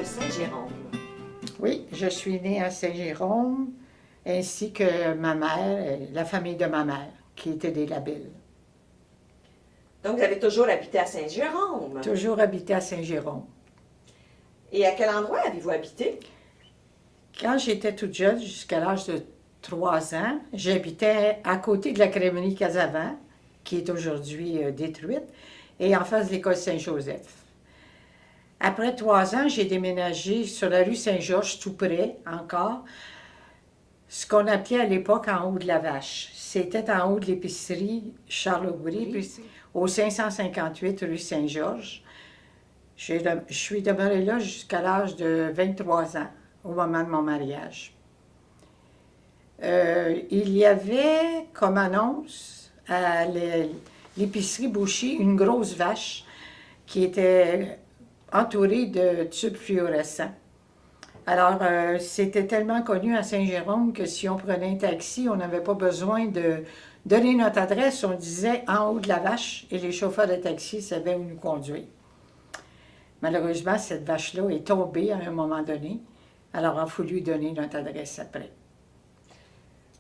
de Saint-Jérôme. Oui, je suis née à Saint-Jérôme, ainsi que ma mère, la famille de ma mère, qui était des Labilles. Donc, vous avez toujours habité à Saint-Jérôme. Toujours habité à Saint-Jérôme. Et à quel endroit avez-vous habité? Quand j'étais toute jeune, jusqu'à l'âge de 3 ans, j'habitais à côté de la crèmerie Casavant, qui est aujourd'hui détruite, et en face de l'école Saint-Joseph. Après 3 ans, j'ai déménagé sur la rue Saint-Georges, tout près encore, ce qu'on appelait à l'époque en haut de la Vache. C'était en haut de l'épicerie Charles-Aubry, au 558 rue Saint-Georges. Je suis demeurée là jusqu'à l'âge de 23 ans, au moment de mon mariage. Il y avait comme annonce à l'épicerie Boucher une grosse vache qui était entourée de tubes fluorescents. Alors, c'était tellement connu à Saint-Jérôme que si on prenait un taxi, on n'avait pas besoin de donner notre adresse. On disait en haut de la vache et les chauffeurs de taxi savaient où nous conduire. Malheureusement, cette vache-là est tombée à un moment donné. Alors, il a fallu donner notre adresse après.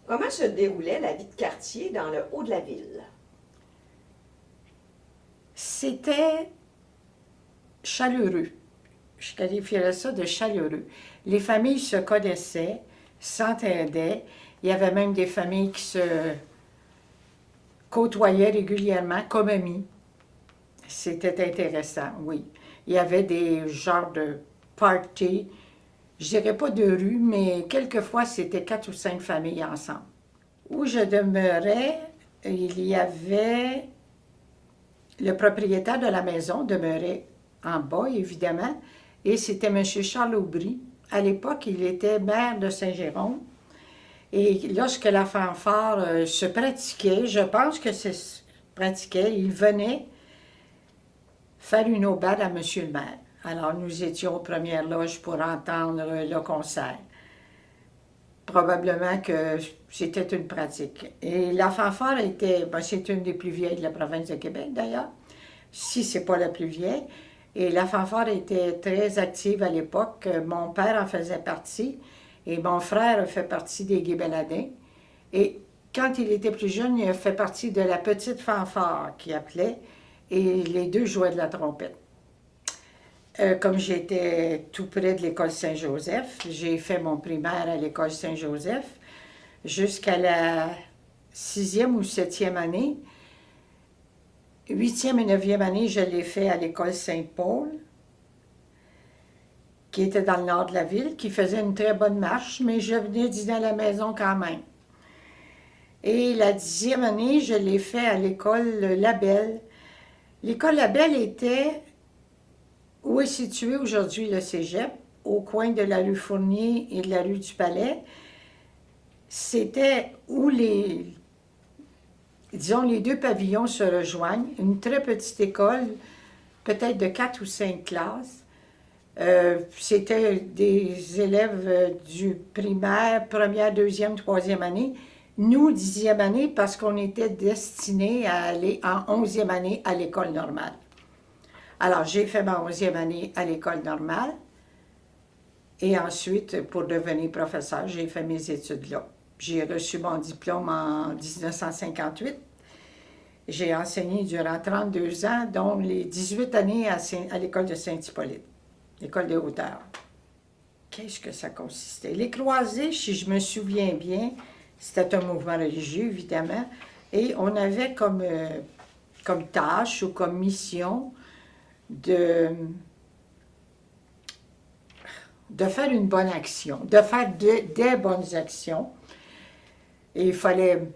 Comment se déroulait la vie de quartier dans le haut de la ville? C'était chaleureux. Je qualifierais ça de chaleureux. Les familles se connaissaient, s'entendaient. Il y avait même des familles qui se côtoyaient régulièrement comme amis. C'était intéressant, oui. Il y avait des genres de parties, je dirais pas de rue, mais quelquefois c'était 4 ou 5 familles ensemble. Où je demeurais, il y avait le propriétaire de la maison demeurait en bas, évidemment, et c'était M. Charles Aubry. À l'époque, il était maire de Saint-Jérôme. Et lorsque la fanfare se pratiquait, je pense que se pratiquait, il venait faire une aubade à M. le maire. Alors, nous étions aux premières loges pour entendre le concert. Probablement que c'était une pratique. Et la fanfare était, c'est une des plus vieilles de la province de Québec d'ailleurs, si c'est pas la plus vieille. Et la fanfare était très active à l'époque. Mon père en faisait partie et mon frère a fait partie des Guébeladins. Et quand il était plus jeune, il a fait partie de la petite fanfare qu'il appelait et les deux jouaient de la trompette. Comme j'étais tout près de l'école Saint-Joseph, j'ai fait mon primaire à l'école Saint-Joseph jusqu'à la 6e ou 7e année. 8e et 9e année, je l'ai fait à l'école Saint-Paul, qui était dans le nord de la ville, qui faisait une très bonne marche, mais je venais dîner à la maison quand même. Et la 10e année, je l'ai fait à l'école Labelle. L'école Labelle était où est situé aujourd'hui le cégep, au coin de la rue Fournier et de la rue du Palais. C'était où les deux pavillons se rejoignent. Une très petite école, peut-être de 4 ou 5 classes. C'était des élèves du primaire, première, deuxième, troisième année. Nous, 10e année, parce qu'on était destinés à aller en 11e année à l'école normale. Alors, j'ai fait ma 11e année à l'école normale et ensuite, pour devenir professeur, j'ai fait mes études là. J'ai reçu mon diplôme en 1958. J'ai enseigné durant 32 ans, dont les 18 années à l'école de Saint-Hippolyte, l'école des hauteurs. Qu'est-ce que ça consistait? Les croisés, si je me souviens bien, c'était un mouvement religieux, évidemment, et on avait comme tâche ou comme mission de faire une bonne action, de faire des bonnes actions. Et il fallait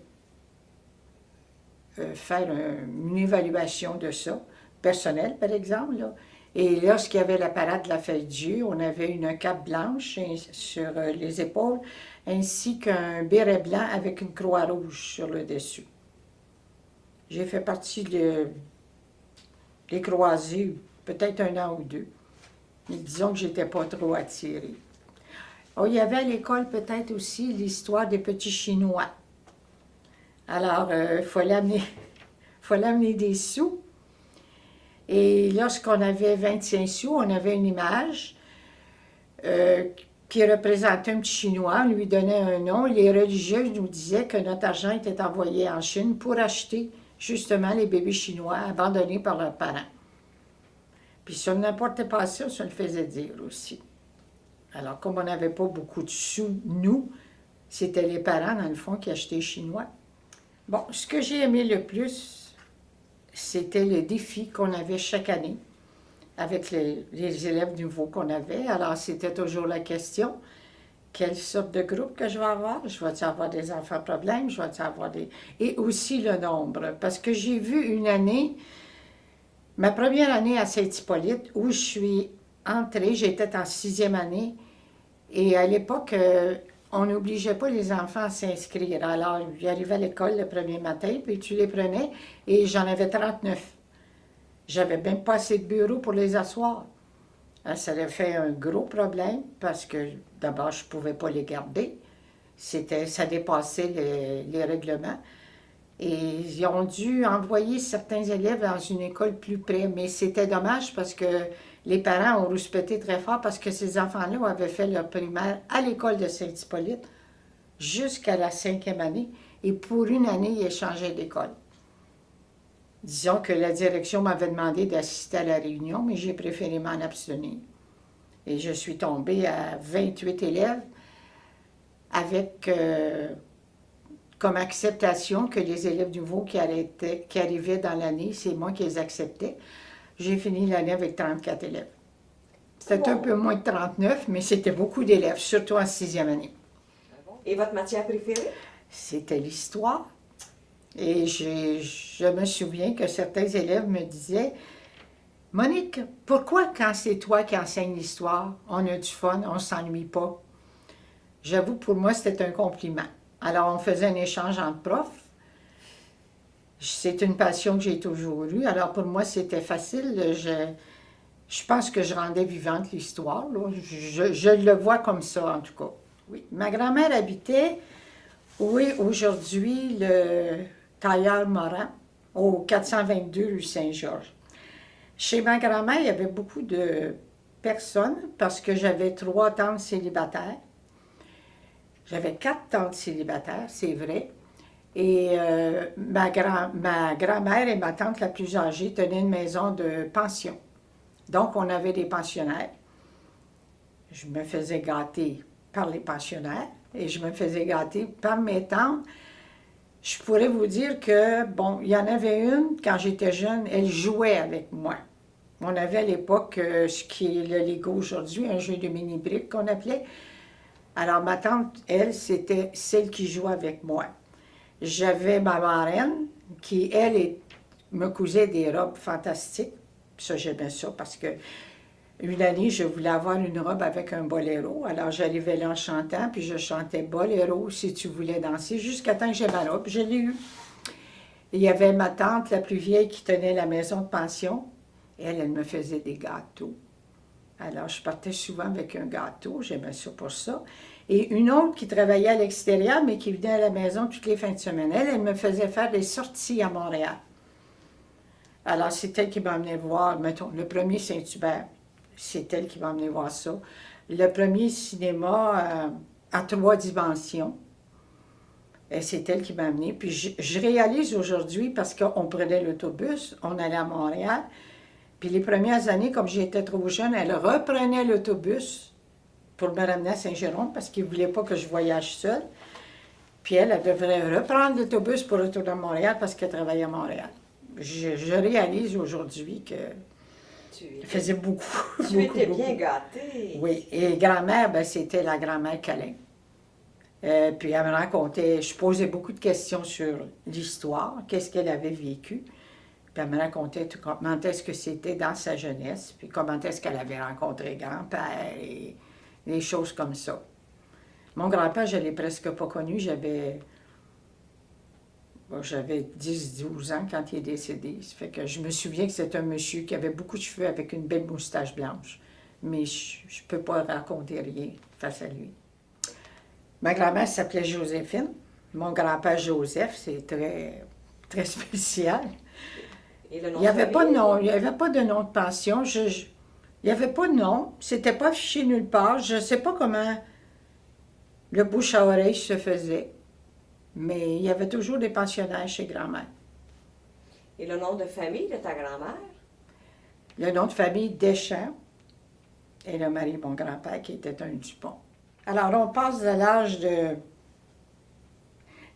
faire une évaluation de ça, personnelle par exemple. Là. Et lorsqu'il y avait la parade de la fête Dieu, on avait une cape blanche sur les épaules, ainsi qu'un béret blanc avec une croix rouge sur le dessus. J'ai fait partie des croisés, peut-être 1 an ou 2. Mais disons que je n'étais pas trop attirée. Oh, il y avait à l'école peut-être aussi l'histoire des petits Chinois. Alors, il fallait amener des sous. Et lorsqu'on avait 25 sous, on avait une image qui représentait un petit Chinois, on lui donnait un nom. Les religieux nous disaient que notre argent était envoyé en Chine pour acheter justement les bébés chinois abandonnés par leurs parents. Puis si on n'importait pas ça, ça le faisait dire aussi. Alors, comme on n'avait pas beaucoup de sous, nous, c'était les parents, dans le fond, qui achetaient chinois. Bon, ce que j'ai aimé le plus, c'était le défi qu'on avait chaque année avec les élèves nouveaux qu'on avait. Alors, c'était toujours la question, quelle sorte de groupe que je vais avoir? Je vais avoir des enfants problèmes? Je vais avoir des... Et aussi le nombre, parce que j'ai vu une année, ma première année à Saint-Hippolyte, où je suis entrée, j'étais en 6e année, et à l'époque, on n'obligeait pas les enfants à s'inscrire. Alors, j'arrivais à l'école le premier matin, puis tu les prenais, et j'en avais 39. J'avais même pas assez de bureaux pour les asseoir. Ça avait fait un gros problème, parce que d'abord, je ne pouvais pas les garder. Ça dépassait les règlements. Et ils ont dû envoyer certains élèves dans une école plus près. Mais c'était dommage parce que les parents ont rouspété très fort parce que ces enfants-là avaient fait leur primaire à l'école de Saint-Hippolyte jusqu'à la 5e année. Et pour une année, ils échangeaient d'école. Disons que la direction m'avait demandé d'assister à la réunion, mais j'ai préféré m'en abstenir. Et je suis tombée à 28 élèves avec... comme acceptation que les élèves nouveaux qui arrivaient dans l'année, c'est moi qui les acceptais. J'ai fini l'année avec 34 élèves. C'était un peu moins de 39, mais c'était beaucoup d'élèves, surtout en 6e année. Et votre matière préférée? C'était l'histoire. Et je me souviens que certains élèves me disaient, « Monique, pourquoi quand c'est toi qui enseignes l'histoire, on a du fun, on ne s'ennuie pas? » J'avoue, pour moi, c'était un compliment. Alors, on faisait un échange entre profs. C'est une passion que j'ai toujours eue. Alors, pour moi, c'était facile. Je pense que je rendais vivante l'histoire. Je le vois comme ça, en tout cas. Oui. Ma grand-mère habitait, oui, aujourd'hui, le Tailleur-Morin, au 422 rue Saint-Georges. Chez ma grand-mère, il y avait beaucoup de personnes parce que j'avais 3 tantes célibataires. J'avais 4 tantes célibataires, c'est vrai. Et ma grand-mère et ma tante la plus âgée tenaient une maison de pension. Donc, on avait des pensionnaires. Je me faisais gâter par les pensionnaires et je me faisais gâter par mes tantes. Je pourrais vous dire que, bon, il y en avait une, quand j'étais jeune, elle jouait avec moi. On avait à l'époque ce qui est le Lego aujourd'hui, un jeu de mini-briques qu'on appelait. Alors, ma tante, elle, c'était celle qui jouait avec moi. J'avais ma marraine qui, elle, me cousait des robes fantastiques. Ça, j'aimais ça parce que une année, je voulais avoir une robe avec un boléro. Alors, j'arrivais là en chantant, puis je chantais boléro si tu voulais danser, jusqu'à temps que j'ai ma robe. Je l'ai eue. Il y avait ma tante, la plus vieille, qui tenait la maison de pension. Elle me faisait des gâteaux. Alors, je partais souvent avec un gâteau, j'aimais ça pour ça. Et une autre qui travaillait à l'extérieur, mais qui venait à la maison toutes les fins de semaine. Elle me faisait faire des sorties à Montréal. Alors, c'est elle qui m'emmenait voir, mettons, le premier Saint-Hubert. C'est elle qui m'emmenait voir ça. Le premier cinéma à 3 dimensions. Et c'est elle qui m'a amené. Puis je réalise aujourd'hui, parce qu'on prenait l'autobus, on allait à Montréal. Puis les premières années, comme j'étais trop jeune, elle reprenait l'autobus pour me ramener à Saint-Jérôme parce qu'il ne voulait pas que je voyage seule. Puis elle devrait reprendre l'autobus pour retourner à Montréal parce qu'elle travaillait à Montréal. Je réalise aujourd'hui que elle faisait beaucoup. Tu étais bien gâtée. Oui, et grand-mère, ben, c'était la grand-mère Calin. Puis elle me racontait, je posais beaucoup de questions sur l'histoire, qu'est-ce qu'elle avait vécu. Puis elle me racontait tout, comment est-ce que c'était dans sa jeunesse, puis comment est-ce qu'elle avait rencontré grand-père, et des choses comme ça. Mon grand-père, je ne l'ai presque pas connu, j'avais 10-12 ans quand il est décédé. Ça fait que je me souviens que c'était un monsieur qui avait beaucoup de cheveux avec une belle moustache blanche. Mais je ne peux pas raconter rien face à lui. Ma grand-mère s'appelait Joséphine. Mon grand-père Joseph, c'est très, très spécial. Et le nom Il n'y avait pas de nom de pension. Il Il n'y avait pas de nom, c'était pas affiché nulle part. Je ne sais pas comment le bouche à oreille se faisait, mais il y avait toujours des pensionnaires chez grand-mère. Et le nom de famille de ta grand-mère? Le nom de famille Deschamps et le mari de mon grand-père qui était un Dupont. Alors, on passe de l'âge de,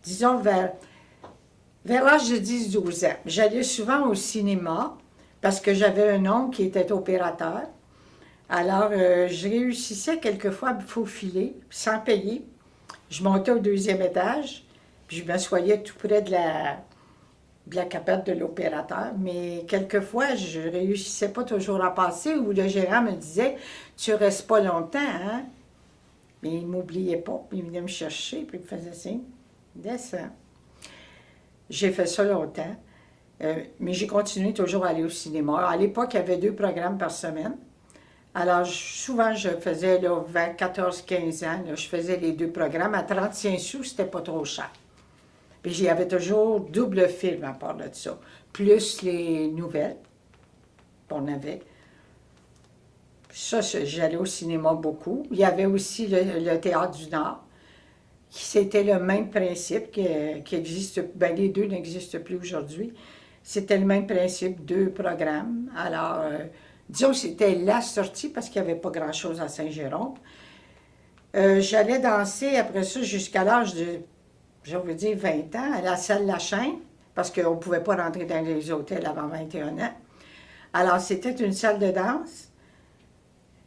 disons, vers l'âge de 10-12 ans. J'allais souvent au cinéma parce que j'avais un oncle qui était opérateur. Alors, je réussissais quelquefois à me faufiler sans payer. Je montais au 2e étage, puis je m'assoyais tout près de la capette de l'opérateur. Mais quelquefois, je ne réussissais pas toujours à passer ou le gérant me disait « Tu restes pas longtemps, hein? » Mais il ne m'oubliait pas. Puis il venait me chercher, puis il me faisait signe « Descends. » J'ai fait ça longtemps, mais j'ai continué toujours à aller au cinéma. À l'époque, il y avait 2 programmes par semaine. Alors, souvent, je faisais, là, vers 14-15 ans, là, je faisais les 2 programmes. À 35 sous, c'était pas trop cher. Puis, j'y avais toujours double film à part de ça. Plus les nouvelles qu'on avait. Ça, j'allais au cinéma beaucoup. Il y avait aussi le Théâtre du Nord. C'était le même principe qui existe, bien les 2 n'existent plus aujourd'hui. C'était le même principe, 2 programmes. Alors, disons que c'était la sortie parce qu'il n'y avait pas grand-chose à Saint-Jérôme. J'allais danser après ça jusqu'à l'âge de, je veux dire, 20 ans, à la salle La Chaîne, parce qu'on ne pouvait pas rentrer dans les hôtels avant 21 ans. Alors, c'était une salle de danse.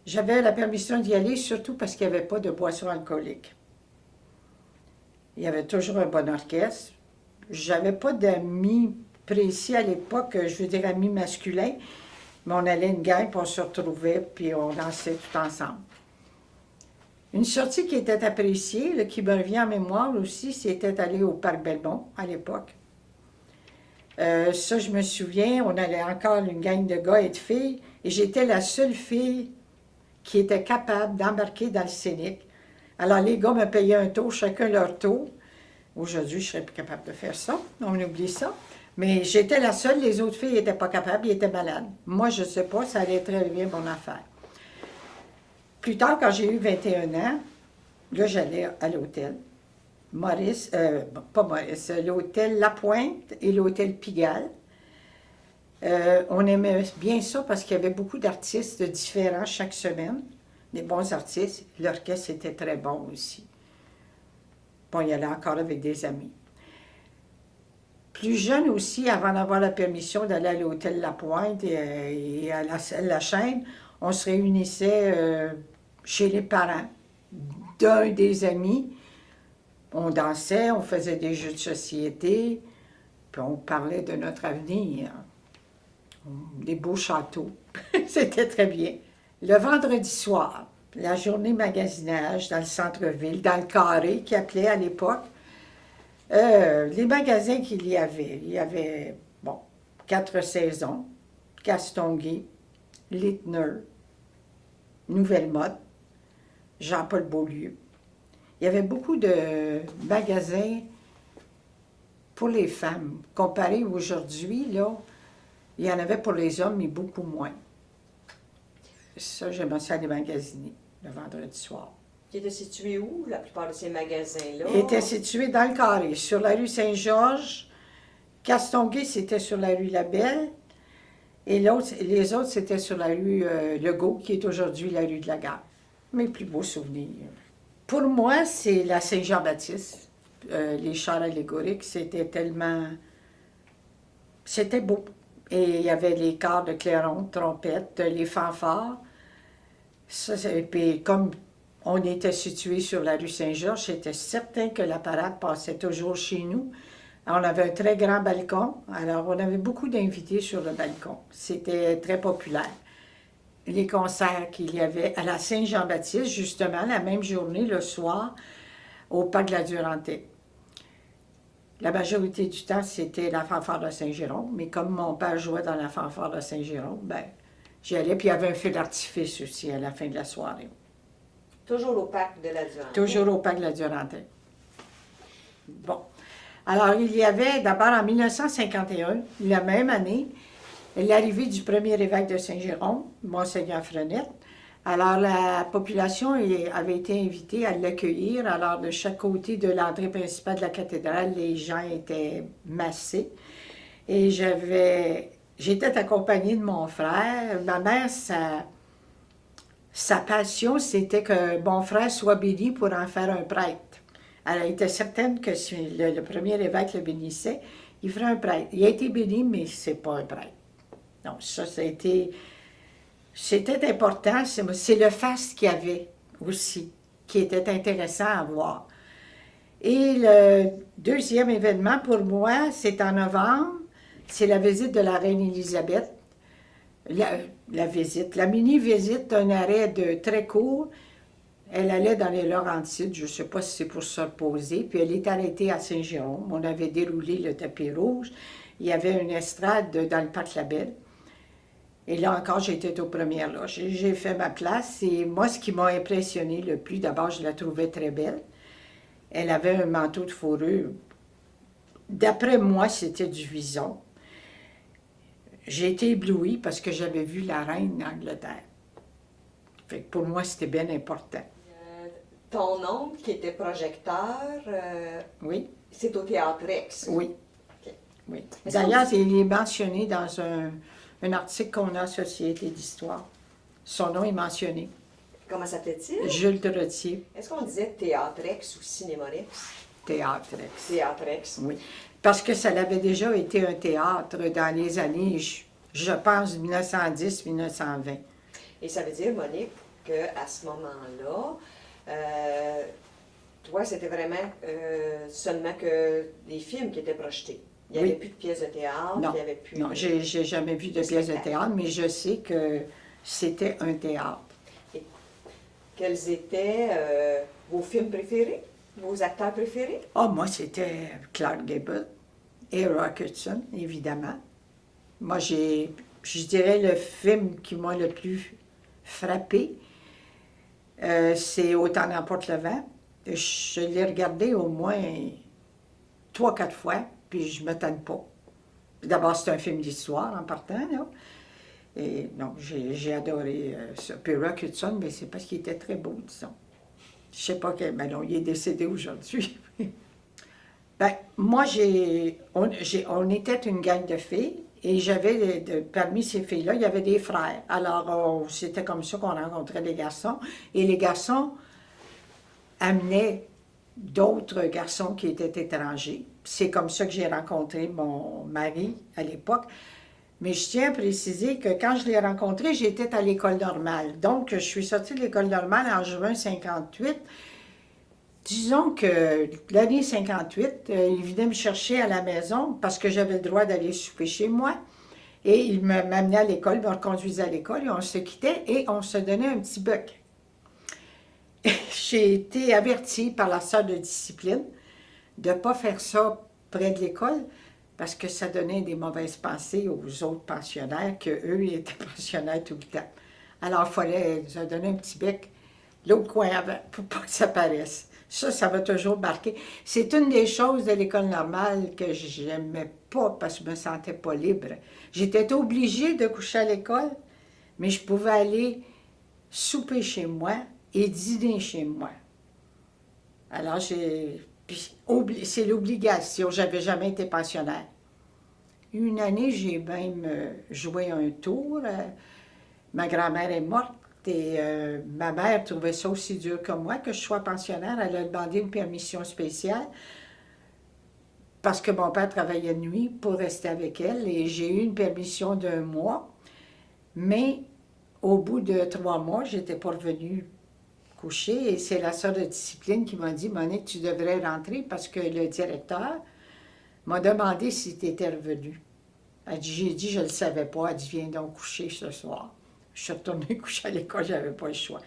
J'avais la permission d'y aller, surtout parce qu'il n'y avait pas de boisson alcoolique. Il y avait toujours un bon orchestre. J'avais pas d'amis précis à l'époque, je veux dire amis masculins, mais on allait une gang, puis on se retrouvait, puis on dansait tout ensemble. Une sortie qui était appréciée, là, qui me revient en mémoire aussi, c'était aller au Parc Belmont à l'époque. Ça, je me souviens, on allait encore une gang de gars et de filles, et j'étais la seule fille qui était capable d'embarquer dans le scénic. Alors, les gars me payaient un tour, chacun leur tour. Aujourd'hui, je ne serais plus capable de faire ça. On oublie ça. Mais j'étais la seule, les autres filles n'étaient pas capables, ils étaient malades. Moi, je ne sais pas, ça allait très bien, mon affaire. Plus tard, quand j'ai eu 21 ans, là, j'allais à l'hôtel Maurice, pas Maurice, l'hôtel La Pointe et l'hôtel Pigalle. On aimait bien ça parce qu'il y avait beaucoup d'artistes différents chaque semaine, des bons artistes. L'orchestre était très bon aussi. Bon, il y allait encore avec des amis. Plus jeune aussi, avant d'avoir la permission d'aller à l'hôtel La Pointe et à la Chaîne, on se réunissait chez les parents d'un des amis. On dansait, on faisait des jeux de société, puis on parlait de notre avenir. Des beaux châteaux. C'était très bien. Le vendredi soir, la journée magasinage dans le centre-ville, dans le carré, qui appelait à l'époque, les magasins qu'il y avait, bon, 4 saisons, Castonguay, Littner, Nouvelle Mode, Jean-Paul Beaulieu. Il y avait beaucoup de magasins pour les femmes. Comparé aujourd'hui, là, il y en avait pour les hommes, mais beaucoup moins. Ça, j'aimais ça aller magasiner le vendredi soir. Qui était situé où, la plupart de ces magasins-là? Il était situé dans le carré, sur la rue Saint-Georges. Castonguay, c'était sur la rue Labelle. Et les autres, c'était sur la rue Legault, qui est aujourd'hui la rue de la Gare. Mes plus beaux souvenirs. Pour moi, c'est la Saint-Jean-Baptiste. Les chars allégoriques, c'était tellement... C'était beau. Et il y avait les chars de clairon, trompettes, les fanfares. Ça, puis comme on était situé sur la rue Saint-Georges, j'étais certain que la parade passait toujours chez nous. On avait un très grand balcon, alors on avait beaucoup d'invités sur le balcon. C'était très populaire. Les concerts qu'il y avait à la Saint-Jean-Baptiste, justement, la même journée, le soir, au Parc de la Durantaye. La majorité du temps, c'était la fanfare de Saint-Jérôme, mais comme mon père jouait dans la fanfare de Saint-Jérôme, ben, j'y allais, puis il y avait un feu d'artifice aussi à la fin de la soirée. Toujours au Parc de la Durantaye? Toujours au Parc de la Durantaye. Bon. Alors, il y avait d'abord en 1951, la même année, l'arrivée du premier évêque de Saint-Jérôme, Monseigneur Frenette. Alors, la population avait été invitée à l'accueillir. Alors, de chaque côté de l'entrée principale de la cathédrale, les gens étaient massés. Et j'étais accompagnée de mon frère. Ma mère, sa passion, c'était que mon frère soit béni pour en faire un prêtre. Elle était certaine que si le premier évêque le bénissait, il ferait un prêtre. Il a été béni, mais c'est pas un prêtre. Donc, ça a été... C'était important. C'est le faste qu'il y avait aussi, qui était intéressant à voir. Et le deuxième événement pour moi, c'est en novembre. C'est la visite de la reine Élisabeth. La mini-visite, un arrêt de très court. Elle allait dans les Laurentides, je ne sais pas si c'est pour se reposer, puis elle est arrêtée à Saint-Jérôme. On avait déroulé le tapis rouge. Il y avait une estrade dans le parc Labelle. Et là encore, j'étais aux premières loges. J'ai fait ma place et moi, ce qui m'a impressionné le plus, d'abord, je la trouvais très belle. Elle avait un manteau de fourrure. D'après moi, c'était du vison. J'ai été éblouie parce que j'avais vu la reine d'Angleterre. Fait que pour moi, c'était bien important. Ton oncle, qui était projecteur, Oui, c'est au Théâtre Rex. oui, OK. oui. Est-ce D'ailleurs, il est mentionné dans un article qu'on a à Société d'Histoire. Son nom est mentionné. Comment s'appelait-il? Jules de Retier, Est-ce qu'on disait Théâtre Rex ou Cinéma Rex? Théâtre Rex. Théâtre Rex. Oui, parce que ça avait déjà été un théâtre dans les années, je pense, 1910-1920. Et ça veut dire, Monique, qu'à ce moment-là, toi, c'était vraiment seulement que des films qui étaient projetés. Il n'y avait Oui. plus de pièces de théâtre, Non, il n'y avait plus... non, j'ai jamais vu de pièce de spectacle. théâtre, mais je sais que c'était un théâtre. Quels étaient vos films préférés? Vos acteurs préférés? Ah, moi, c'était Clark Gable et Rock Hudson, évidemment. Moi, je dirais le film qui m'a le plus frappé, c'est Autant n'emporte le vent. Je l'ai regardé au moins 3-4 fois, puis je ne me tanne pas. D'abord, c'est un film d'histoire en partant, là. Et non, j'ai adoré ça. Puis Rock Hudson, mais c'est parce qu'il était très beau, disons. Je sais pas quel... Ben non, il est décédé aujourd'hui. Ben, moi, on était une gang de filles et parmi ces filles-là, il y avait des frères. Alors, c'était comme ça qu'on rencontrait les garçons. Et les garçons amenaient d'autres garçons qui étaient étrangers. C'est comme ça que j'ai rencontré mon mari à l'époque. Mais je tiens à préciser que quand je l'ai rencontré, j'étais à l'école normale. Donc, je suis sortie de l'école normale en juin 58. Disons que l'année 58, il venait me chercher à la maison parce que j'avais le droit d'aller souper chez moi. Et il m'amenait à l'école, me reconduisait à l'école et on se quittait et on se donnait un petit bec. J'ai été avertie par la sœur de discipline de ne pas faire ça près de l'école parce que ça donnait des mauvaises pensées aux autres pensionnaires, qu'eux, ils étaient pensionnaires tout le temps. Alors, il fallait se donner un petit bec l'autre coin avant pour pas que ça paraisse. Ça m'a toujours marqué. C'est une des choses de l'école normale que j'aimais pas parce que je me sentais pas libre. J'étais obligée de coucher à l'école, mais je pouvais aller souper chez moi et dîner chez moi. Alors, c'est l'obligation. J'avais jamais été pensionnaire. Une année, j'ai même joué un tour. Ma grand-mère est morte et ma mère trouvait ça aussi dur que moi que je sois pensionnaire. Elle a demandé une permission spéciale parce que mon père travaillait de nuit pour rester avec elle et j'ai eu une permission d'1 mois. Mais au bout de 3 mois, j'étais pas revenue coucher et c'est la sœur de discipline qui m'a dit « Monique, tu devrais rentrer parce que le directeur m'a demandé si tu étais revenue. » J'ai dit « Je ne le savais pas. » Elle dit « Viens donc coucher ce soir. » Je suis retournée coucher à l'école, je n'avais pas le choix.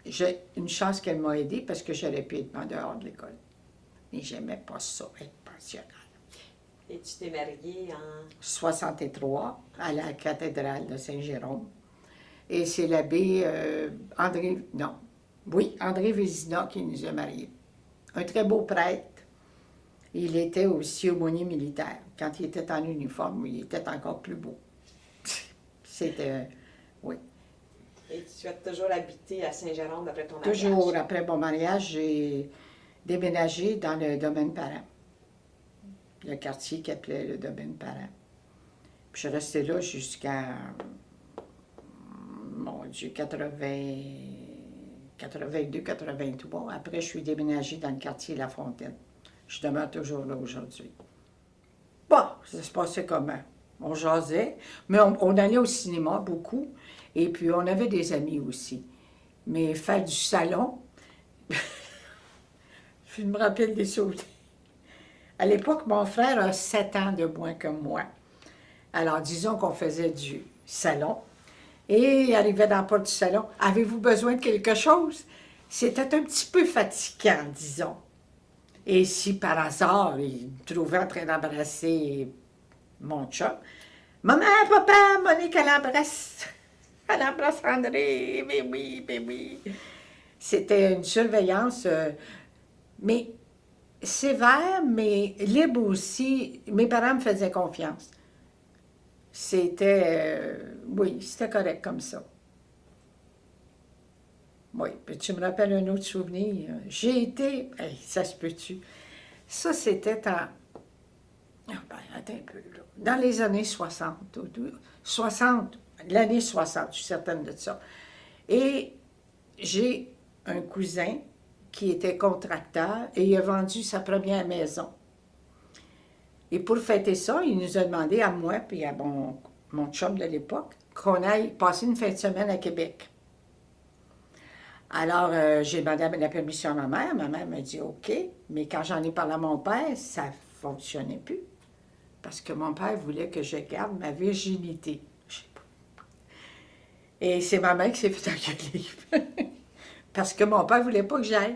J'ai une chance qu'elle m'a aidée parce que j'aurais pu être en dehors de l'école. Mais j'aimais pas ça, être pensionnaire. Et tu t'es mariée en... 63, à la cathédrale de Saint-Jérôme. Et c'est l'abbé André Vézina qui nous a mariés. Un très beau prêtre. Il était aussi aumônier militaire. Quand il était en uniforme, il était encore plus beau. C'était, oui. Et tu as toujours habité à Saint-Jérôme après ton mariage? Toujours après mon mariage, j'ai déménagé dans le domaine parent. Le quartier qui appelait le domaine parent. Puis je suis restée là jusqu'à, mon Dieu, 82, 83. Après, je suis déménagée dans le quartier La Fontaine. Je demeure toujours là aujourd'hui. Bon, ça se passait comment? On jasait, mais on allait au cinéma beaucoup. Et puis, on avait des amis aussi. Mais faire du salon, je me rappelle des souvenirs. À l'époque, mon frère a 7 ans de moins que moi. Alors, disons qu'on faisait du salon. Et il arrivait dans la porte du salon. « Avez-vous besoin de quelque chose? » C'était un petit peu fatigant, disons. Et si par hasard, il me trouvait en train d'embrasser mon chum, « Maman, papa, Monique, elle embrasse. Elle embrasse André. Mais oui, mais oui. » C'était une surveillance, mais sévère, mais libre aussi. Mes parents me faisaient confiance. C'était, oui, c'était correct comme ça. Oui, puis tu me rappelles un autre souvenir. J'ai été, hey, ça se peut-tu? Ça, c'était en, attends un peu, là. Dans les années 60, 60, l'année 60, je suis certaine de ça. Et j'ai un cousin qui était contracteur et il a vendu sa première maison. Et pour fêter ça, il nous a demandé à moi et à mon chum de l'époque qu'on aille passer une fin de semaine à Québec. Alors, j'ai demandé la permission à ma mère. Ma mère m'a dit OK, mais quand j'en ai parlé à mon père, ça ne fonctionnait plus. Parce que mon père voulait que je garde ma virginité. Je sais pas. Et c'est ma mère qui s'est fait engueuler. Parce que mon père ne voulait pas que j'aille.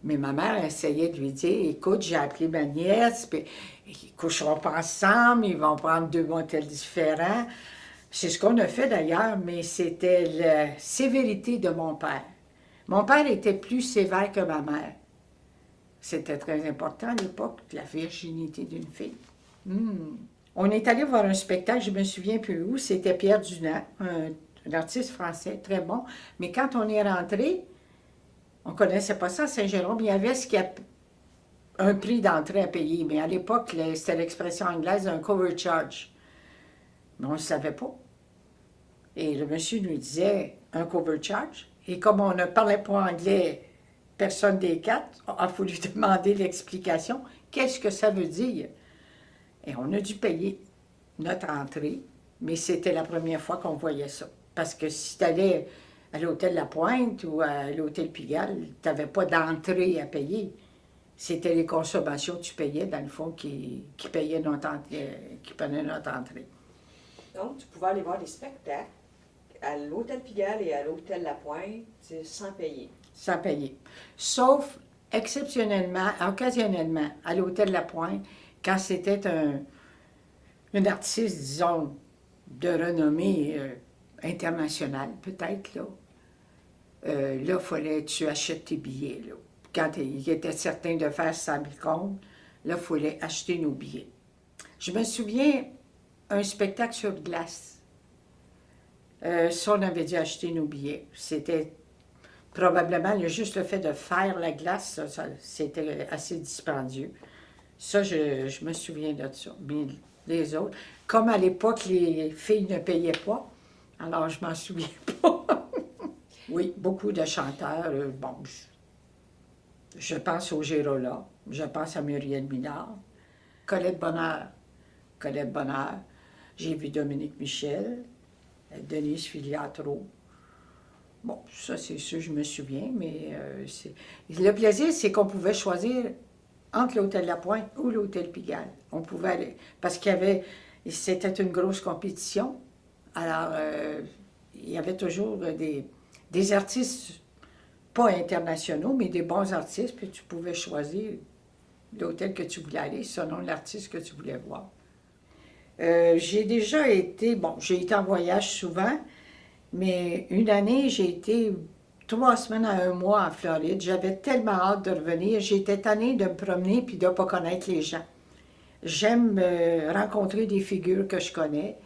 Mais ma mère essayait de lui dire, écoute, j'ai appelé ma nièce, puis ils ne coucheront pas ensemble, ils vont prendre 2 motels différents. C'est ce qu'on a fait d'ailleurs, mais c'était la sévérité de mon père. Mon père était plus sévère que ma mère. C'était très important à l'époque, la virginité d'une fille. On est allé voir un spectacle, je me souviens plus où, c'était Pierre Dunant, un artiste français très bon. Mais quand on est rentré, on ne connaissait pas ça à Saint-Jérôme. Il y avait un prix d'entrée à payer, mais à l'époque, c'était l'expression anglaise, un cover charge. Mais on ne le savait pas. Et le monsieur nous disait, un cover charge. Et comme on ne parlait pas anglais, personne des 4, a fallu demander l'explication. Qu'est-ce que ça veut dire? Et on a dû payer notre entrée, mais c'était la première fois qu'on voyait ça. Parce que si tu allais à l'hôtel La Pointe ou à l'hôtel Pigalle, tu n'avais pas d'entrée à payer. C'était les consommations que tu payais, dans le fond, qui prenaient notre entrée. Donc, tu pouvais aller voir des spectacles à l'hôtel Pigalle et à l'hôtel La Pointe sans payer. Sans payer. Sauf, exceptionnellement, occasionnellement, à l'hôtel La Pointe, quand c'était un artiste, disons, de renommée internationale, peut-être, là. Là, il fallait que tu achètes tes billets, là. Quand il était certain de faire 100 000 comptes, là, il fallait acheter nos billets. Je me souviens, un spectacle sur glace. Ça, on avait dû acheter nos billets. C'était probablement juste le fait de faire la glace, c'était assez dispendieux. Ça, je me souviens de ça. Mais les autres, comme à l'époque, les filles ne payaient pas, alors je m'en souviens pas. Oui, beaucoup de chanteurs. Bon, je pense au Gérola, je pense à Muriel Minard, Colette Bonheur. Colette Bonheur. J'ai vu Dominique Michel, Denise Filiatro. Bon, ça, c'est sûr, je me souviens, mais le plaisir, c'est qu'on pouvait choisir entre l'hôtel La Pointe ou l'hôtel Pigalle. On pouvait aller, parce c'était une grosse compétition. Alors, il y avait toujours des artistes, pas internationaux, mais des bons artistes, puis tu pouvais choisir l'hôtel que tu voulais aller selon l'artiste que tu voulais voir. J'ai déjà été, j'ai été en voyage souvent, mais une année, j'ai été 3 semaines à 1 mois en Floride. J'avais tellement hâte de revenir. J'étais tannée de me promener puis de ne pas connaître les gens. J'aime rencontrer des figures que je connais.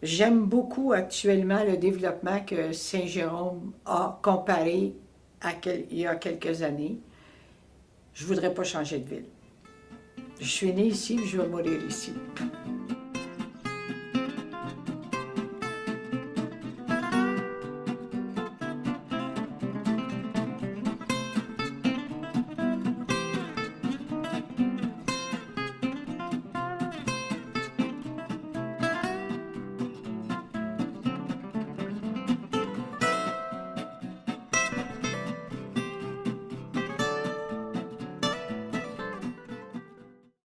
J'aime beaucoup actuellement le développement que Saint-Jérôme a comparé à il y a quelques années. Je ne voudrais pas changer de ville. Je suis née ici, je vais mourir ici.